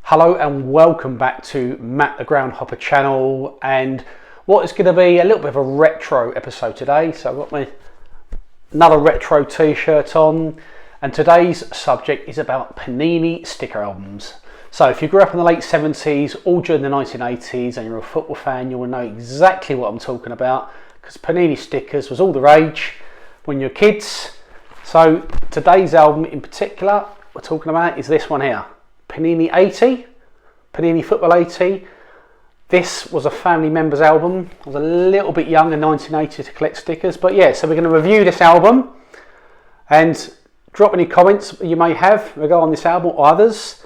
Hello and welcome back to Matt the Groundhopper channel, and what is going to be a little bit of a retro episode today. So I've got my another retro t-shirt on, and today's subject is about Panini sticker albums. So if you grew up in the late 70s or during the 1980s and you're a football fan, you will know exactly what I'm talking about, because Panini stickers was all the rage when you were kids. So today's album in particular we're talking about is this one here, Panini 80, Panini Football 80. This was a family member's album. I was a little bit young in 1980 to collect stickers, but yeah, so we're going to review this album and drop any comments you may have regarding on this album or others.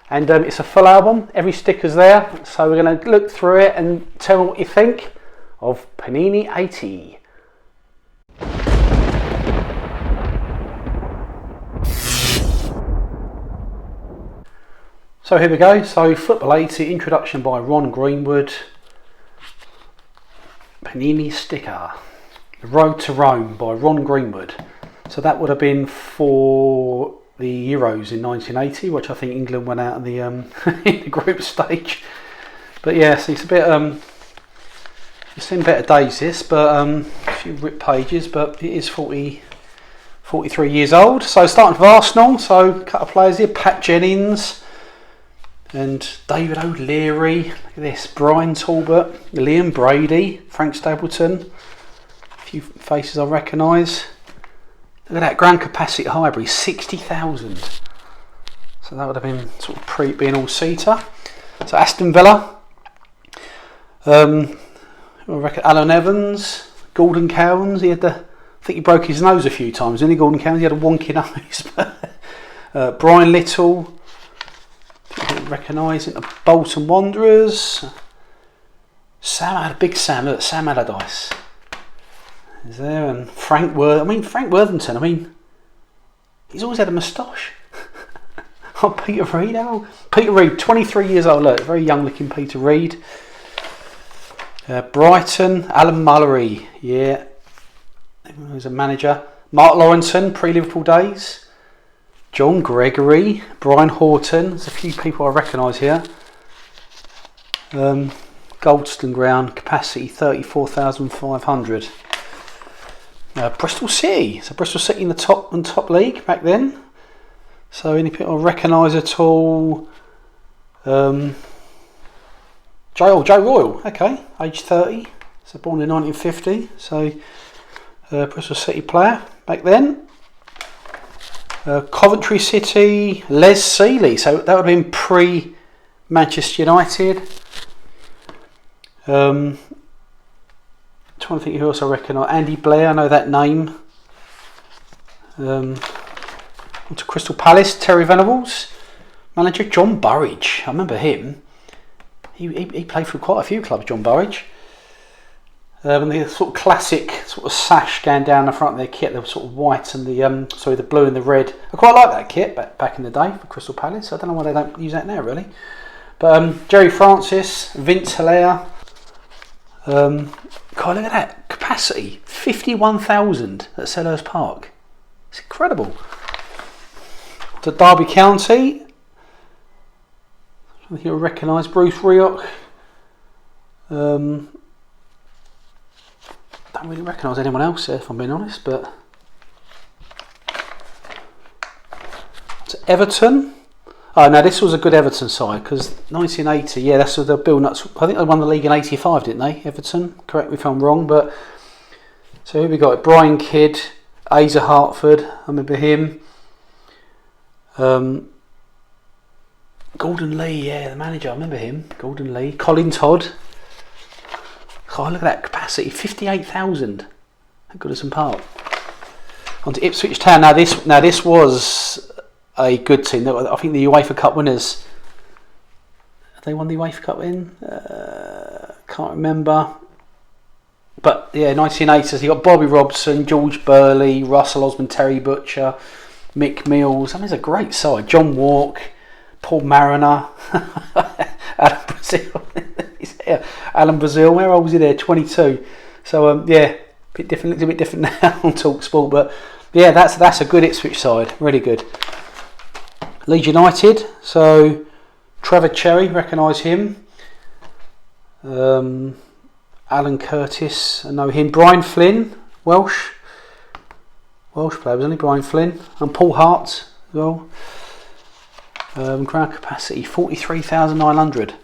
And it's a full album, every sticker's there, so we're going to look through it and tell me what you think of Panini 80. So here we go. So Football 80, introduction by Ron Greenwood. Panini sticker. The Road to Rome by Ron Greenwood. So that would have been for the Euros in 1980, which I think England went out in the, in the group stage. But yeah, so it's a bit it's in better days this, but a few ripped pages, but it is 43 years old. So starting with Arsenal, so a couple of players here, Pat Jennings and David O'Leary. Look at this, Brian Talbot, Liam Brady, Frank Stapleton. A few faces I recognise. Look at that, ground capacity at Highbury, 60,000. So that would have been sort of being all seater. So Aston Villa. I reckon Alan Evans, Gordon Cowans. I think he broke his nose a few times, didn't he, Gordon Cowans? He had a wonky nose. Brian Little. Recognise it. Bolton Wanderers. Big Sam. Look, Sam Allardyce is there, and Frank Worthington. He's always had a moustache. Oh, Peter Reid. Oh, Peter Reid, 23 years old. Look, very young looking Peter Reid. Brighton, Alan Mullery. Yeah, he was a manager. Mark Lawrenson, pre-Liverpool days. John Gregory, Brian Horton. There's a few people I recognise here. Goldstone ground capacity 34,500. Bristol City. So Bristol City in the top league back then. So any people I recognise at all? Joe Royal. Okay, age 30. So born in 1950. So Bristol City player back then. Coventry City, Les Seeley, so that would have been pre-Manchester United. Trying to think who else I recognise. Andy Blair, I know that name. On to Crystal Palace, Terry Venables. Manager John Burridge, I remember him. He played for quite a few clubs, John Burridge. And the sort of classic sort of sash going down the front of their kit, the sort of white and the blue and the red. I quite like that kit back in the day for Crystal Palace. I don't know why they don't use that now, really. But Jerry Francis, Vince Hilaire. God, look at that capacity, 51,000 at Selhurst Park. It's incredible. To Derby County. I think you'll recognise Bruce Rioch. Don't really recognise anyone else there, if I'm being honest, but to Everton. Oh no, this was a good Everton side, because 1980, yeah, that's what they're building up. I think they won the league in 85, didn't they, Everton? Correct me if I'm wrong, but so here we got Brian Kidd, Asa Hartford, I remember him. Gordon Lee, yeah, the manager, I remember him. Gordon Lee, Colin Todd. Oh, look at that capacity, 58,000 at Goodison Park. On to Ipswich Town. Now this was a good team. I think the UEFA Cup winners. Have they won the UEFA Cup in? Can't remember. But yeah, 1980s. You got Bobby Robson, George Burley, Russell Osman, Terry Butcher, Mick Mills. I mean, it's a great side. John Walk, Paul Mariner, Adam Brazil. Alan Brazil, where old was he there? 22. So yeah, a little bit different now on TalkSport, but yeah, that's a good Ipswich side, really good. Leeds United, so Trevor Cherry, recognise him. Alan Curtis, I know him. Brian Flynn, Welsh player, wasn't he? Brian Flynn. And Paul Hart as well. Ground capacity 43,900.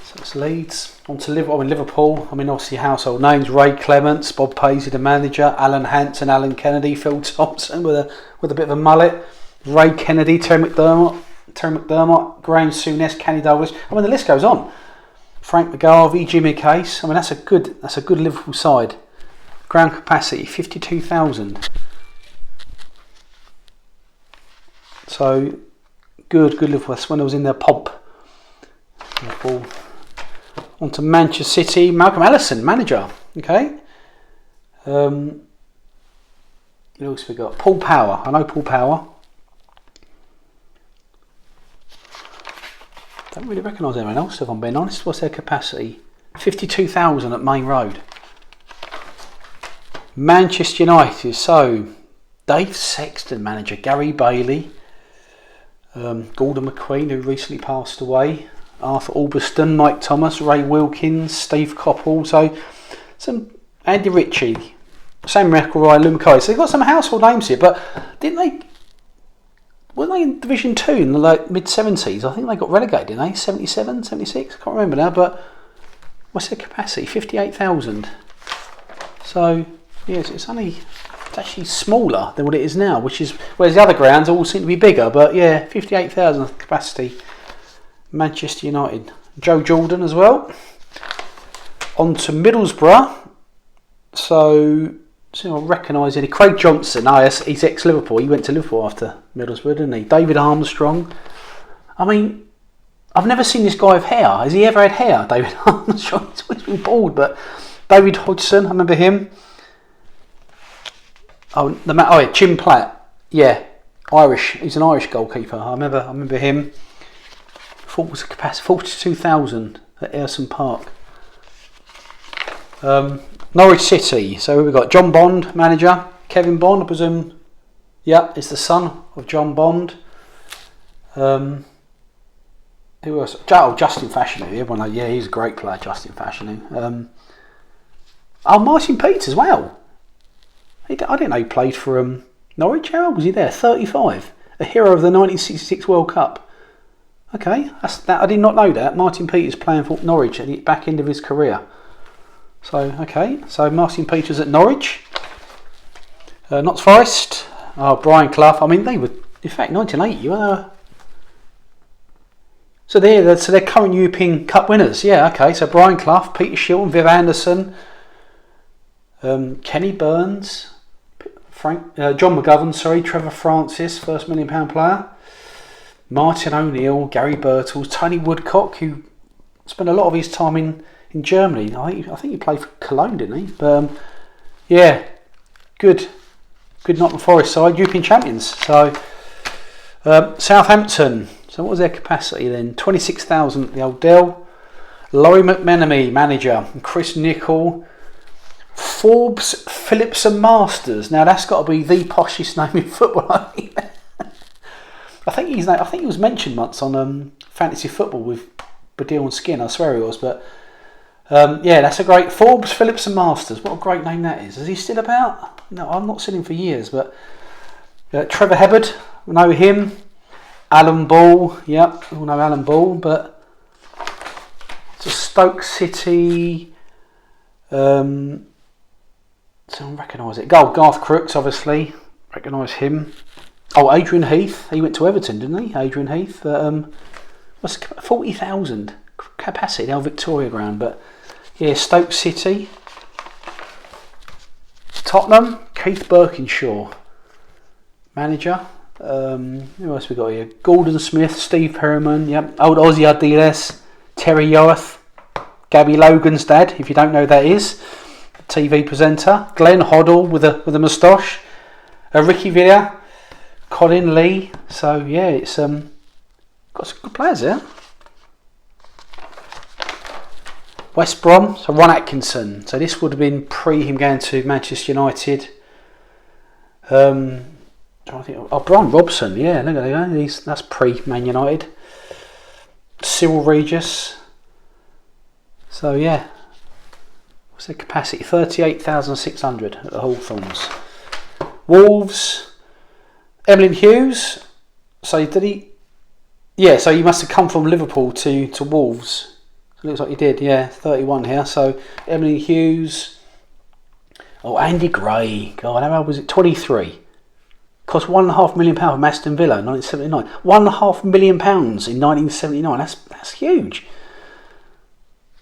So it's Leeds. On to Liverpool. Obviously household names: Ray Clements, Bob Paisley the manager, Alan Hansen, Alan Kennedy, Phil Thompson with a bit of a mullet, Ray Kennedy, Terry McDermott, Graham Souness, Kenny Douglas. The list goes on. Frank McGarvey, Jimmy Case. That's a good Liverpool side. Ground capacity 52,000. So good Liverpool. That's when I was in their pub. Liverpool. On to Manchester City. Malcolm Ellison, manager. Okay. Who else we got? Paul Power. I know Paul Power. Don't really recognise anyone else, if I'm being honest. What's their capacity? 52,000 at Main Road. Manchester United. So Dave Sexton, manager. Gary Bailey. Gordon McQueen, who recently passed away. Arthur Albiston, Mike Thomas, Ray Wilkins, Steve Coppell. So some Andy Ritchie, Sam McElroy, Lou McCoy. So they've got some household names here, but weren't they in Division 2 in the mid-70s? I think they got relegated, didn't they? 77, 76? I can't remember now, but what's their capacity? 58,000. So yes, it's actually smaller than what it is now, whereas the other grounds all seem to be bigger, but yeah, 58,000 capacity. Manchester United. Joe Jordan as well. On to Middlesbrough. So I recognise any. Craig Johnson. He's ex-Liverpool. He went to Liverpool after Middlesbrough, didn't he? David Armstrong. I've never seen this guy with hair. Has he ever had hair, David Armstrong? He's always been bald, but David Hodgson, I remember him. Jim Platt. Yeah, Irish. He's an Irish goalkeeper. I remember him. What was the capacity? 42,000 at Ayresome Park. Norwich City. So we've got John Bond, manager. Kevin Bond, I presume. Yeah, it's the son of John Bond. Who else? Justin Fashanu. Everyone, yeah, he's a great player, Justin Fashanu. Martin Peters as well. I didn't know he played for Norwich. How old was he there? 35. A hero of the 1966 World Cup. Okay, I did not know that. Martin Peters playing for Norwich at the back end of his career. So Martin Peters at Norwich. Notts Forest. Brian Clough. They were, in fact, 1980. So they're current European Cup winners. Yeah, okay. So Brian Clough, Peter Shilton, Viv Anderson, Kenny Burns, John McGovern. Trevor Francis, first £1 million player. Martin O'Neill, Gary Birtles, Tony Woodcock, who spent a lot of his time in Germany. I think he played for Cologne, didn't he? But yeah, good Nottingham Forest side, European champions. So Southampton. So what was their capacity then? 26,000 at the Old Dell. Laurie McMenemy, manager. And Chris Nichol. Forbes, Phillips and Masters. Now that's got to be the poshest name in football. I think he was mentioned once on Fantasy Football with Badil and Skin. I swear he was, but yeah, that's a great Forbes, Phillips and Masters. What a great name that is. Is he still about? No, I've not seen him for years. But Trevor Hebbard, we know him. Alan Ball, yep, we all know Alan Ball. But it's a Stoke City. So I recognise it. Garth Crooks, obviously, recognise him. Adrian Heath, he went to Everton, didn't he? Adrian Heath, what's 40,000 capacity, the old Victoria ground. But yeah, Stoke City, Tottenham, Keith Birkinshaw, manager. Who else we got here? Gordon Smith, Steve Perryman, yep. Old Aussie Ardiles, Terry Yoath, Gabby Logan's dad, if you don't know who that is, TV presenter. Glenn Hoddle with a moustache. Ricky Villa. Colin Lee. So yeah, it's got some good players there. West Brom. So Ron Atkinson. So this would have been pre him going to Manchester United. Trying to think. Brian Robson. Yeah, look at that. That's pre Man United. Cyril Regis. So yeah, what's their capacity? 38,600 at the Hawthorns. Wolves, Emlyn Hughes. So did he? Yeah, so he must have come from Liverpool to Wolves. So it looks like he did. Yeah, 31 here. So Emlyn Hughes. Oh, Andy Gray. God, how old was it? 23. Cost £1.5 million from Aston Villa in 1979. £1.5 million in 1979. That's huge.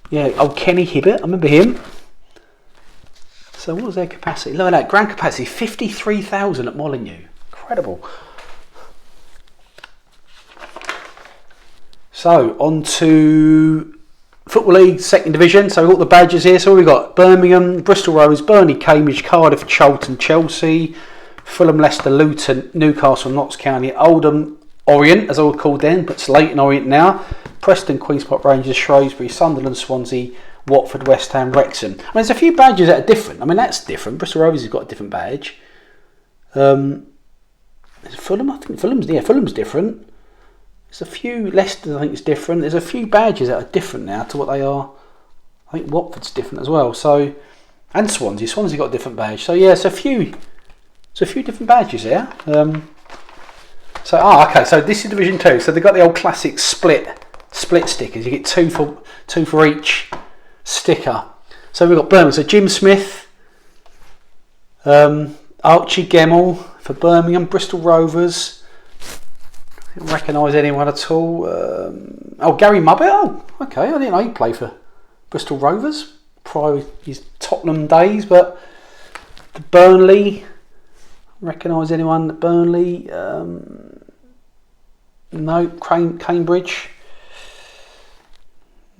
Yeah, old Kenny Hibbert. I remember him. So what was their capacity? Look at that. Ground capacity 53,000 at Molineux. Incredible. So on to Football League Second Division. So we've got the badges here. So we've got Birmingham, Bristol Rovers, Burnley, Cambridge, Cardiff, Charlton, Chelsea, Fulham, Leicester, Luton, Newcastle, Notts County, Oldham, Orient, as I was called then, but it's Leighton Orient now, Preston, Queen's Park Rangers, Shrewsbury, Sunderland, Swansea, Watford, West Ham, Wrexham. I mean, there's a few badges that are different. I mean, that's different. Bristol Rovers has got a different badge. Fulham, I think Fulham's different. There's a few, Leicester I think is different. There's a few badges that are different now to what they are. I think Watford's different as well. So, and Swansea got a different badge. So yeah, it's a few different badges there. Okay. So this is Division 2. So they've got the old classic split stickers. You get two for each sticker. So we've got Birmingham. So Jim Smith, Archie Gemmell for Birmingham, Bristol Rovers. I don't recognise anyone at all. Gary Mubbett. Oh, okay. I didn't know he played for Bristol Rovers prior to his Tottenham days. But the Burnley. Recognise anyone at Burnley? No. Cambridge.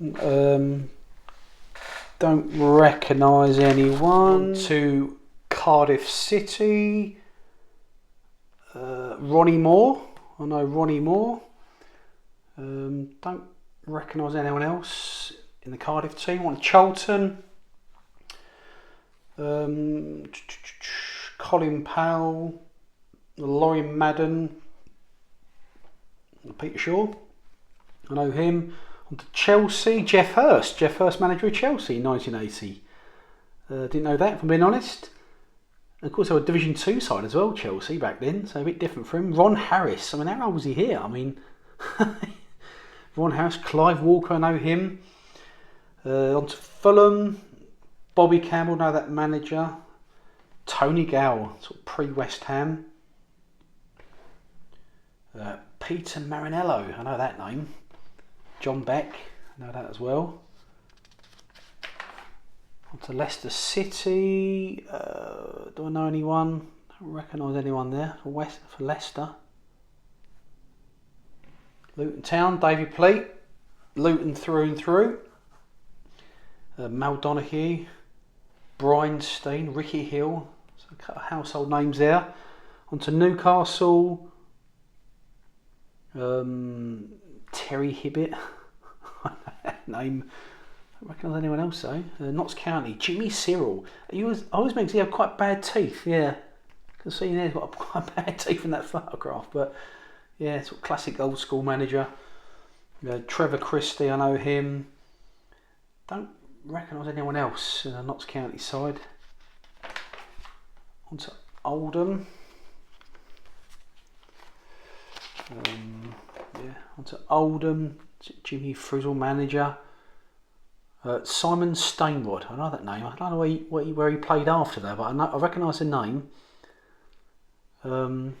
Don't recognise anyone. To Cardiff City. Ronnie Moore. I know Ronnie Moore. Don't recognise anyone else in the Cardiff team. On Charlton. Colin Powell, Laurie Madden, Peter Shaw. I know him. On to Chelsea, Jeff Hurst. Jeff Hurst, manager of Chelsea in 1980. Didn't know that, if I'm being honest. And of course, they were Division 2 side as well, Chelsea, back then, so a bit different for him. Ron Harris. I mean, how old was he here? I mean, Ron Harris, Clive Walker, I know him. On to Fulham, Bobby Campbell, know that manager. Tony Gow, sort of pre-West Ham. Peter Marinello, I know that name. John Beck, I know that as well. On to Leicester City. Do I know anyone? I don't recognise anyone there for Leicester. Luton Town, David Pleat. Luton through and through. Mal Donahue. Brian Steen, Ricky Hill, so a couple of household names there. On to Newcastle, Terry Hibbett, name, I don't recognise anyone else though. Notts County, Jimmy Cyril. I always meant he had quite bad teeth, yeah. I can see he's got quite bad teeth in that photograph, but yeah, sort of classic old school manager. Trevor Christie, I know him. Don't recognise anyone else in the Notts County side. On to Oldham. On to Oldham. Jimmy Frizzle, manager. Simon Stainrod. I know that name. I don't know where he played after that, but I recognise the name. On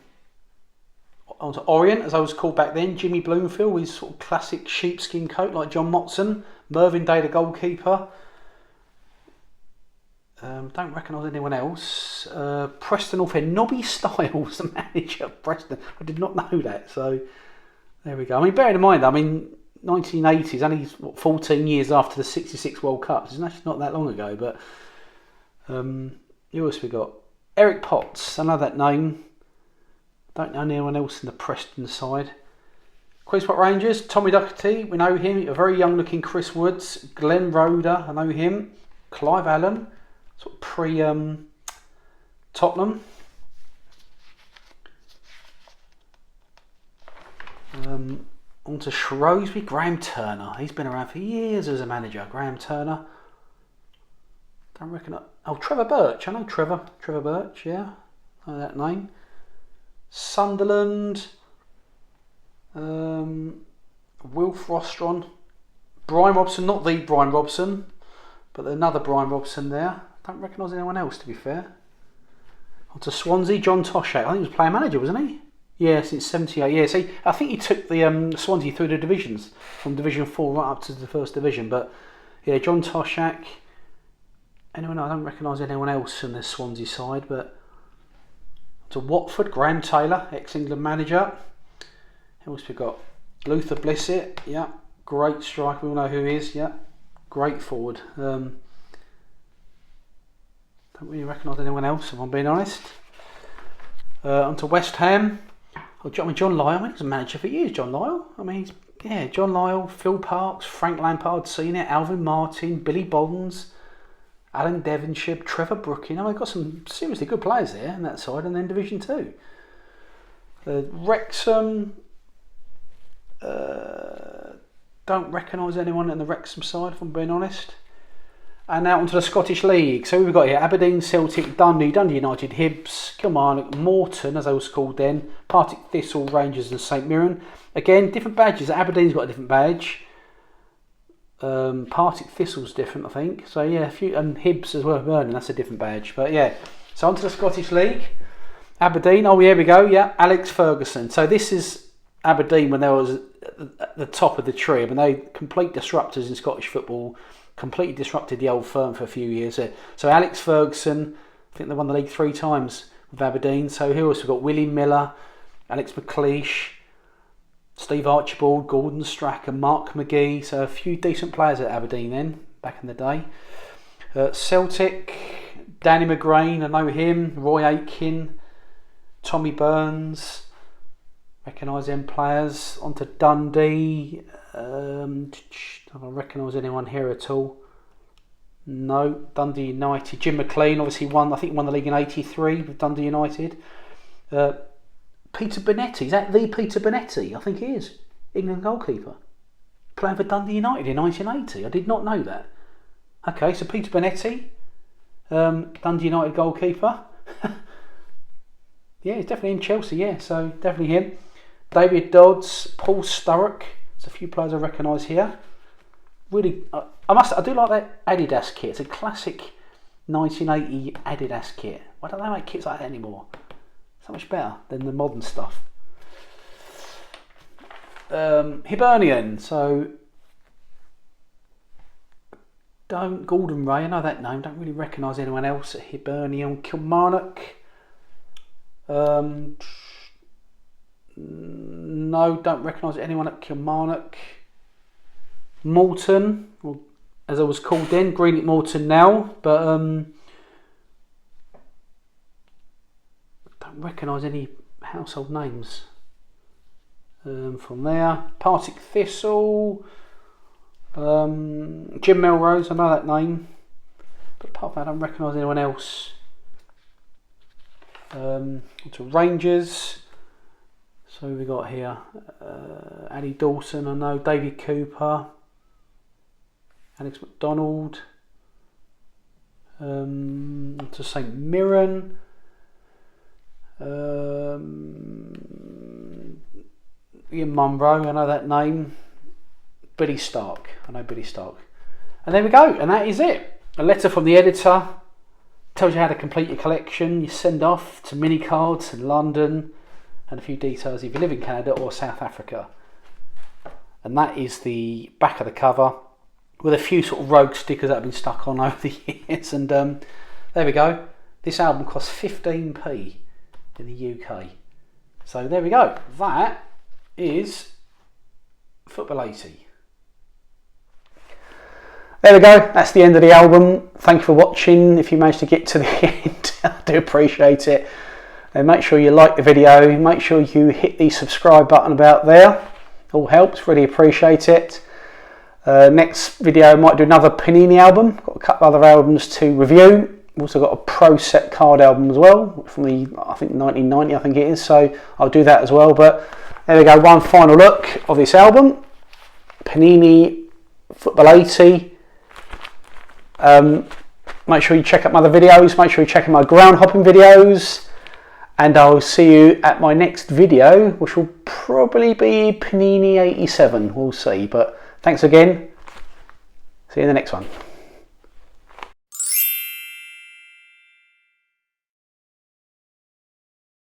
to Orient, as I was called back then. Jimmy Bloomfield with his sort of classic sheepskin coat like John Motson. Mervyn Day, the goalkeeper. Don't recognise anyone else. Preston North End, Nobby Styles, the manager of Preston. I did not know that, so there we go. I mean, bearing in mind, 1980 is only 14 years after the 66 World Cups. It's actually not that long ago, but who else we got? Eric Potts, I know that name. Don't know anyone else in the Preston side. Queen's Park Rangers, Tommy Doherty, we know him. A very young looking Chris Woods. Glenn Roeder, I know him. Clive Allen, sort of pre-Tottenham. On to Shrewsbury, Graham Turner. He's been around for years as a manager. Graham Turner. Don't reckon. Oh, Trevor Birch. I know Trevor. Trevor Birch, yeah. I know that name. Sunderland. Wilf Rostron. Brian Robson, not the Brian Robson, but another Brian Robson there. Don't recognise anyone else, to be fair. On to Swansea, John Toshak. I think he was player manager, wasn't he? Yeah, since '78. Yeah, see, I think he took the Swansea through the divisions from Division 4 right up to the First Division. But yeah, John Toshak. Anyone? I don't recognise anyone else in the Swansea side. But to Watford, Graham Taylor, ex-England manager. Who else we got? Luther Blissett. Yeah, great striker. We all know who he is. Yeah, great forward. Don't really recognise anyone else, if I'm being honest. On to West Ham. John Lyall. I mean, he was a manager for years, John Lyall. I mean, John Lyall, Phil Parkes, Frank Lampard Senior, Alvin Martin, Billy Bonds, Alan Devonshire, Trevor Brooking. I mean, got some seriously good players there on that side, and then Division 2. Wrexham. Don't recognise anyone in the Wrexham side, if I'm being honest. And now onto the Scottish League. So we've got here Aberdeen, Celtic, Dundee United, Hibs, Kilmarnock, Morton, as they was called then, Partick Thistle, Rangers and St Mirren. Again, different badges. Aberdeen's got a different badge. Partick Thistle's different, I think. So yeah, a few, and Hibs as well, Vernon, that's a different badge. But yeah, so onto the Scottish League. Aberdeen, oh here we go, yeah, Alex Ferguson. So this is Aberdeen when they was at the top of the tree. I mean, they complete disruptors in Scottish football. Completely disrupted the old firm for a few years. So Alex Ferguson, I think they won the league 3 times with Aberdeen. So who else? We've got Willie Miller, Alex McLeish, Steve Archibald, Gordon Strachan, Mark McGee. So a few decent players at Aberdeen then, back in the day. Celtic, Danny McGrain, I know him, Roy Aitken, Tommy Burns, recognise them players. On to Dundee. I don't recognise anyone here at all. No, Dundee United. Jim McLean obviously won. I think won the league in '83 with Dundee United. Peter Bonetti, is that the Peter Bonetti? I think he is. England goalkeeper, playing for Dundee United in 1980. I did not know that. Okay, so Peter Bonetti, Dundee United goalkeeper. Yeah, he's definitely in Chelsea. Yeah, so definitely him. David Dodds, Paul Sturrock. There's a few players I recognise here. Really, I do like that Adidas kit. It's a classic 1980 Adidas kit. Why don't they make kits like that anymore? So much better than the modern stuff. Hibernian. So Gordon Ray. I know that name. Don't really recognise anyone else at Hibernian. Kilmarnock. No, don't recognise anyone at Kilmarnock. Morton, or as I was called then, Greenock Morton now, but don't recognise any household names from there. Partick Thistle, Jim Melrose, I know that name, but apart from that I don't recognise anyone else. To Rangers. So we got here Addy Dawson, I know, David Cooper, Alex McDonald, to St Mirren, Ian Munro, I know that name, Billy Stark, I know Billy Stark. And there we go, and that is it. A letter from the editor, tells you how to complete your collection, you send off to mini cards in London, and a few details if you live in Canada or South Africa. And that is the back of the cover with a few sort of rogue stickers that have been stuck on over the years. And there we go. This album costs 15p in the UK. So there we go. That is Football 80. There we go. That's the end of the album. Thank you for watching. If you managed to get to the end, I do appreciate it. And make sure you like the video. Make sure you hit the subscribe button about there. All helps. Really appreciate it. Next video, I might do another Panini album. Got a couple other albums to review. Also got a Pro Set card album as well from the, I think 1990, I think it is. So I'll do that as well. But There we go, one final look of this album. Panini Football 80. Make sure you check out my other videos. Make sure you check out my ground hopping videos. And I'll see you at my next video, which will probably be Panini 87. We'll see. But thanks again. See you in the next one.